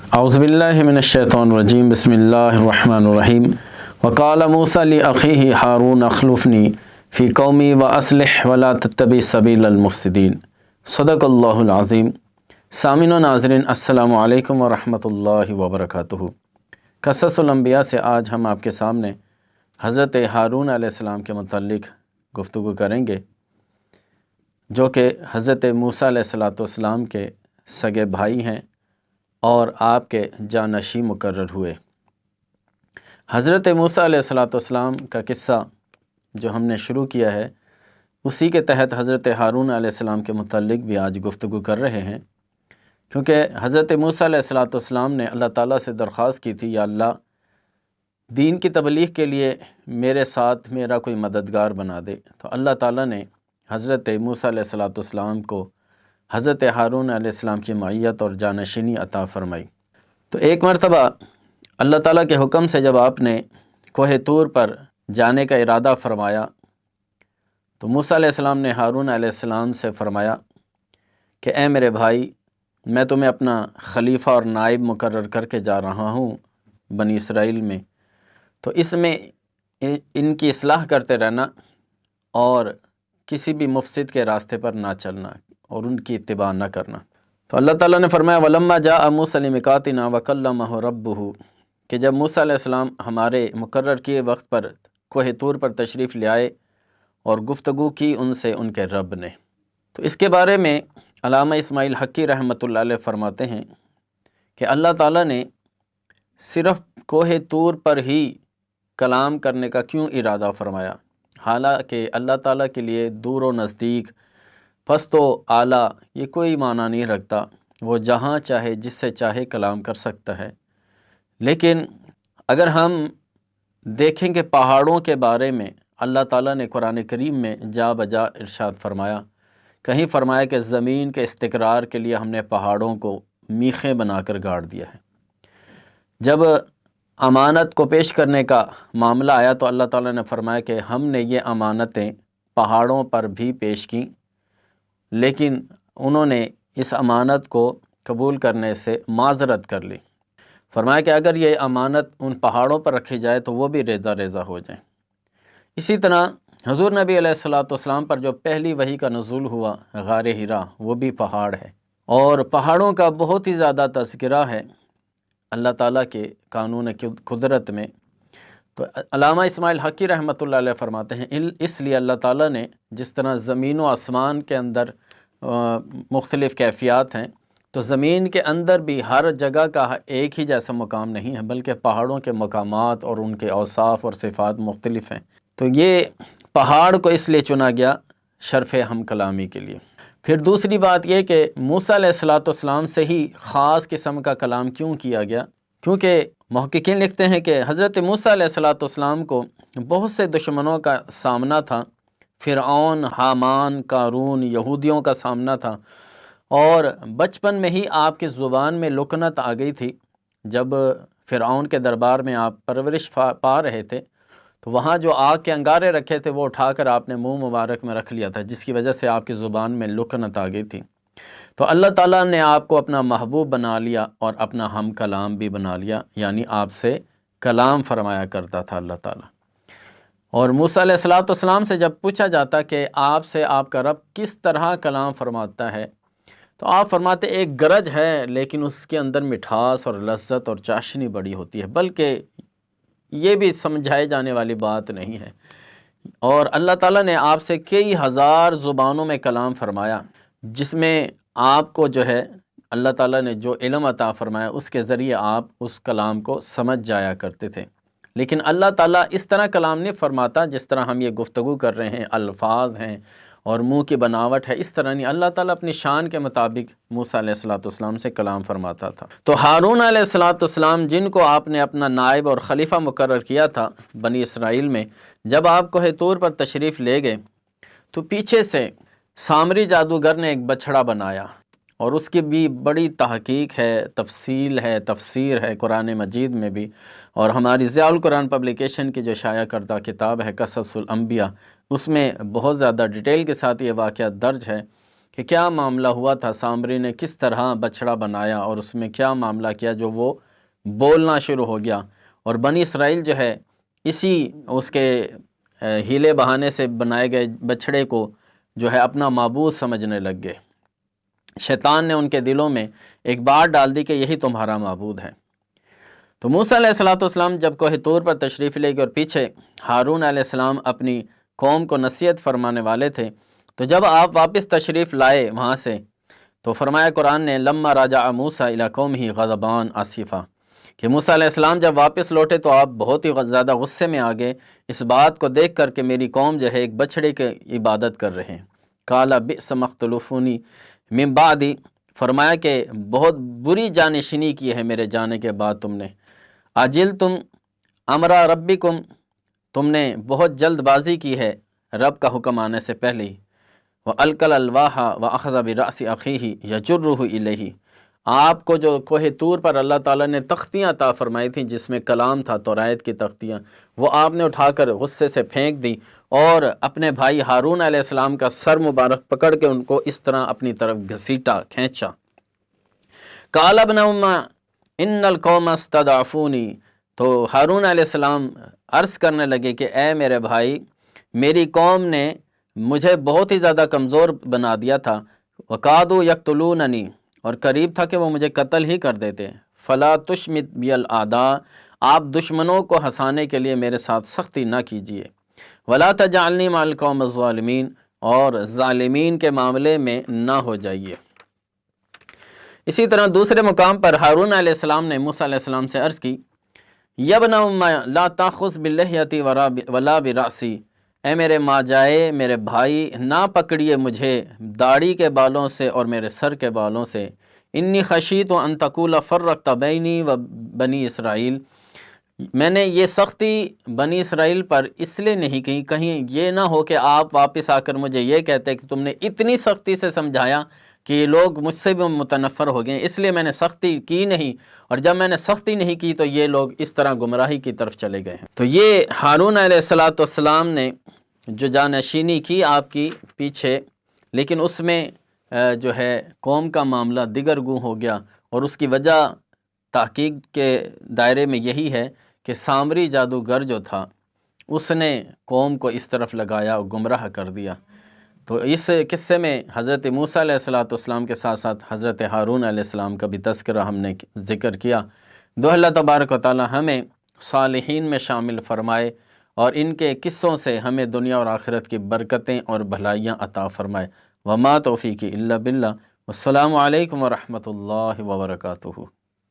اعوذ باللہ من الشیطان الرجیم بسم اللہ الرحمن الرحیم وقال موسیٰ لأخیہ ہارون اخلفنی فی قومی واصلح ولا تتبع سبیل المفسدین صدق اللہ العظیم۔ سامعین و ناظرین السلام علیکم ورحمۃ اللہ وبرکاتہ۔ قصص الانبیاء سے آج ہم آپ کے سامنے حضرت ہارون علیہ السلام کے متعلق گفتگو کریں گے، جو کہ حضرت موسیٰ علیہ السلام کے سگے بھائی ہیں اور آپ کے جانشین مقرر ہوئے۔ حضرت موسیٰ علیہ السلام کا قصہ جو ہم نے شروع کیا ہے، اسی کے تحت حضرت ہارون علیہ السلام کے متعلق بھی آج گفتگو کر رہے ہیں، کیونکہ حضرت موسیٰ علیہ السلام نے اللہ تعالیٰ سے درخواست کی تھی، یا اللہ دین کی تبلیغ کے لیے میرے ساتھ میرا کوئی مددگار بنا دے۔ تو اللہ تعالیٰ نے حضرت موسیٰ علیہ السلام کو حضرت ہارون علیہ السلام کی معیت اور جانشینی عطا فرمائی۔ تو ایک مرتبہ اللہ تعالیٰ کے حکم سے جب آپ نے کوہ طور پر جانے کا ارادہ فرمایا، تو موسیٰ علیہ السلام نے ہارون علیہ السلام سے فرمایا کہ اے میرے بھائی، میں تمہیں اپنا خلیفہ اور نائب مقرر کر کے جا رہا ہوں بنی اسرائیل میں، تو اس میں ان کی اصلاح کرتے رہنا اور کسی بھی مفسد کے راستے پر نہ چلنا اور ان کی اتباع نہ کرنا۔ تو اللہ تعالیٰ نے فرمایا وَلَمَّا جَاءَ مُوسَىٰ لِمِيقَاتِنَا وَكَلَّمَهُ رَبُّهُ، کہ جب موسیٰ علیہ السلام ہمارے مقرر کیے وقت پر کوہ طور پر تشریف لے آئے اور گفتگو کی ان سے ان کے رب نے۔ تو اس کے بارے میں علامہ اسماعیل حقی رحمۃ اللہ علیہ فرماتے ہیں کہ اللہ تعالیٰ نے صرف کوہ طور پر ہی کلام کرنے کا کیوں ارادہ فرمایا، حالانکہ اللہ تعالیٰ کے لیے دور و نزدیک، پست و اعلیٰ یہ کوئی معنی نہیں رکھتا، وہ جہاں چاہے جس سے چاہے کلام کر سکتا ہے۔ لیکن اگر ہم دیکھیں کہ پہاڑوں کے بارے میں اللہ تعالیٰ نے قرآن کریم میں جا بجا ارشاد فرمایا، کہیں فرمایا کہ زمین کے استقرار کے لیے ہم نے پہاڑوں کو میخیں بنا کر گاڑ دیا ہے۔ جب امانت کو پیش کرنے کا معاملہ آیا تو اللہ تعالیٰ نے فرمایا کہ ہم نے یہ امانتیں پہاڑوں پر بھی پیش کیں، لیکن انہوں نے اس امانت کو قبول کرنے سے معذرت کر لی۔ فرمایا کہ اگر یہ امانت ان پہاڑوں پر رکھی جائے تو وہ بھی ریزہ ریزہ ہو جائیں۔ اسی طرح حضور نبی علیہ السلام پر جو پہلی وحی کا نزول ہوا غار حرا، وہ بھی پہاڑ ہے، اور پہاڑوں کا بہت ہی زیادہ تذکرہ ہے اللہ تعالیٰ کے قانون قدرت میں۔ تو علامہ اسماعیل حقی رحمۃ اللہ علیہ فرماتے ہیں اس لیے اللہ تعالیٰ نے جس طرح زمین و آسمان کے اندر مختلف کیفیات ہیں، تو زمین کے اندر بھی ہر جگہ کا ایک ہی جیسا مقام نہیں ہے، بلکہ پہاڑوں کے مقامات اور ان کے اوصاف اور صفات مختلف ہیں۔ تو یہ پہاڑ کو اس لیے چنا گیا شرف ہم کلامی کے لیے۔ پھر دوسری بات یہ کہ موسیٰ علیہ السلام سے ہی خاص قسم کا کلام کیوں کیا گیا، کیونکہ محققین لکھتے ہیں کہ حضرت موسیٰ علیہ السلام کو بہت سے دشمنوں کا سامنا تھا، فرعون، حامان، قارون، یہودیوں کا سامنا تھا، اور بچپن میں ہی آپ کی زبان میں لکنت آ گئی تھی۔ جب فرعون کے دربار میں آپ پرورش پا رہے تھے تو وہاں جو آگ کے انگارے رکھے تھے وہ اٹھا کر آپ نے منہ مبارک میں رکھ لیا تھا، جس کی وجہ سے آپ کی زبان میں لکنت آ گئی تھی۔ تو اللہ تعالیٰ نے آپ کو اپنا محبوب بنا لیا اور اپنا ہم کلام بھی بنا لیا، یعنی آپ سے کلام فرمایا کرتا تھا اللہ تعالیٰ۔ اور موسیٰ علیہ السلام سے جب پوچھا جاتا کہ آپ سے آپ کا رب کس طرح کلام فرماتا ہے، تو آپ فرماتے ایک گرج ہے، لیکن اس کے اندر مٹھاس اور لذت اور چاشنی بڑی ہوتی ہے، بلکہ یہ بھی سمجھائے جانے والی بات نہیں ہے۔ اور اللہ تعالیٰ نے آپ سے کئی ہزار زبانوں میں کلام فرمایا، جس میں آپ کو جو ہے اللہ تعالیٰ نے جو علم عطا فرمایا اس کے ذریعے آپ اس کلام کو سمجھ جایا کرتے تھے۔ لیکن اللہ تعالیٰ اس طرح کلام نہیں فرماتا جس طرح ہم یہ گفتگو کر رہے ہیں، الفاظ ہیں اور منہ کی بناوٹ ہے، اس طرح نہیں۔ اللہ تعالیٰ اپنی شان کے مطابق موسیٰ علیہ السلام سے کلام فرماتا تھا۔ تو ہارون علیہ السلام جن کو آپ نے اپنا نائب اور خلیفہ مقرر کیا تھا بنی اسرائیل میں، جب آپ کوہ طور پر تشریف لے گئے تو پیچھے سے سامری جادوگر نے ایک بچھڑا بنایا، اور اس کی بھی بڑی تحقیق ہے، تفصیل ہے، تفسیر ہے قرآن مجید میں بھی، اور ہماری ضیاء القرآن پبلیکیشن کی جو شائع کردہ کتاب ہے قصص الانبیاء، اس میں بہت زیادہ ڈیٹیل کے ساتھ یہ واقعہ درج ہے کہ کیا معاملہ ہوا تھا، سامری نے کس طرح بچڑا بنایا اور اس میں کیا معاملہ کیا جو وہ بولنا شروع ہو گیا، اور بنی اسرائیل جو ہے اسی اس کے ہیلے بہانے سے بنائے گئے بچڑے کو جو ہے اپنا معبود سمجھنے لگ گئے۔ شیطان نے ان کے دلوں میں ایک بات ڈال دی کہ یہی تمہارا معبود ہے۔ تو موسیٰ علیہ السلام جب کوہ طور پر تشریف لے گئے اور پیچھے ہارون علیہ السلام اپنی قوم کو نصیحت فرمانے والے تھے، تو جب آپ واپس تشریف لائے وہاں سے تو فرمایا قرآن نے لما راجع موسیٰ الی قومہ غضبان آسفا، کہ موسیٰ علیہ السلام جب واپس لوٹے تو آپ بہت ہی زیادہ غصے میں آ گئے اس بات کو دیکھ کر کہ میری قوم جو ہے ایک بچڑے کی عبادت کر رہے ہیں۔ قال بئس ما اختلفتونی من بعدی، فرمایا کہ بہت بری جانشینی کی ہے میرے جانے کے بعد تم نے۔ عجلتم امر ربکم، تم نے بہت جلد بازی کی ہے رب کا حکم آنے سے پہلے ہی۔ وَأَلْقَى الْأَلْوَاحَ وَأَخَذَ بِرَأْسِ أَخِيهِ يَجُرُّهُ إِلَيْهِ، آپ کو جو کوہ طور پر اللہ تعالیٰ نے تختیاں عطا فرمائی تھیں جس میں کلام تھا، تورات کی تختیاں، وہ آپ نے اٹھا کر غصے سے پھینک دی اور اپنے بھائی ہارون علیہ السلام کا سر مبارک پکڑ کے ان کو اس طرح اپنی طرف گھسیٹا، کھینچا۔ قال ابن ام ان القوم استضعفونی، تو ہارون علیہ السلام عرض کرنے لگے کہ اے میرے بھائی، میری قوم نے مجھے بہت ہی زیادہ کمزور بنا دیا تھا، وقادوا یقتلوننی، اور قریب تھا کہ وہ مجھے قتل ہی کر دیتے۔ فلا تشمت بی الاعداء، آپ دشمنوں کو ہنسانے کے لیے میرے ساتھ سختی نہ کیجیے۔ ولا تجعلنی مع القوم الظالمین، اور ظالمین کے معاملے میں نہ ہو جائیے۔ اسی طرح دوسرے مقام پر ہارون علیہ السلام نے موسیٰ علیہ السلام سے عرض کی یا ابن ام لا تاخذ بلحیتی ولا برأسی، اے میرے ماں جائے، میرے بھائی، نہ پکڑیے مجھے داڑھی کے بالوں سے اور میرے سر کے بالوں سے۔ انی خشیت ان تقول فرقت بینی و بنی اسرائیل، میں نے یہ سختی بنی اسرائیل پر اس لیے نہیں کی، کہیں یہ نہ ہو کہ آپ واپس آ کر مجھے یہ کہتے کہ تم نے اتنی سختی سے سمجھایا کہ یہ لوگ مجھ سے بھی متنفر ہو گئے، اس لیے میں نے سختی کی نہیں، اور جب میں نے سختی نہیں کی تو یہ لوگ اس طرح گمراہی کی طرف چلے گئے ہیں۔ تو یہ ہارون علیہ السلام نے جو جانشینی کی آپ کی پیچھے، لیکن اس میں جو ہے قوم کا معاملہ دیگر گوں ہو گیا، اور اس کی وجہ تحقیق کے دائرے میں یہی ہے کہ سامری جادوگر جو تھا اس نے قوم کو اس طرف لگایا اور گمراہ کر دیا۔ تو اس قصے میں حضرت موسیٰ علیہ السلام کے ساتھ ساتھ حضرت ہارون علیہ السلام کا بھی تذکرہ ہم نے ذکر کیا۔ دو اللہ تبارک و تعالی ہمیں صالحین میں شامل فرمائے اور ان کے قصوں سے ہمیں دنیا اور آخرت کی برکتیں اور بھلائیاں عطا فرمائے۔ وما توفیقی الا باللہ، والسلام علیکم ورحمۃ اللہ وبرکاتہ۔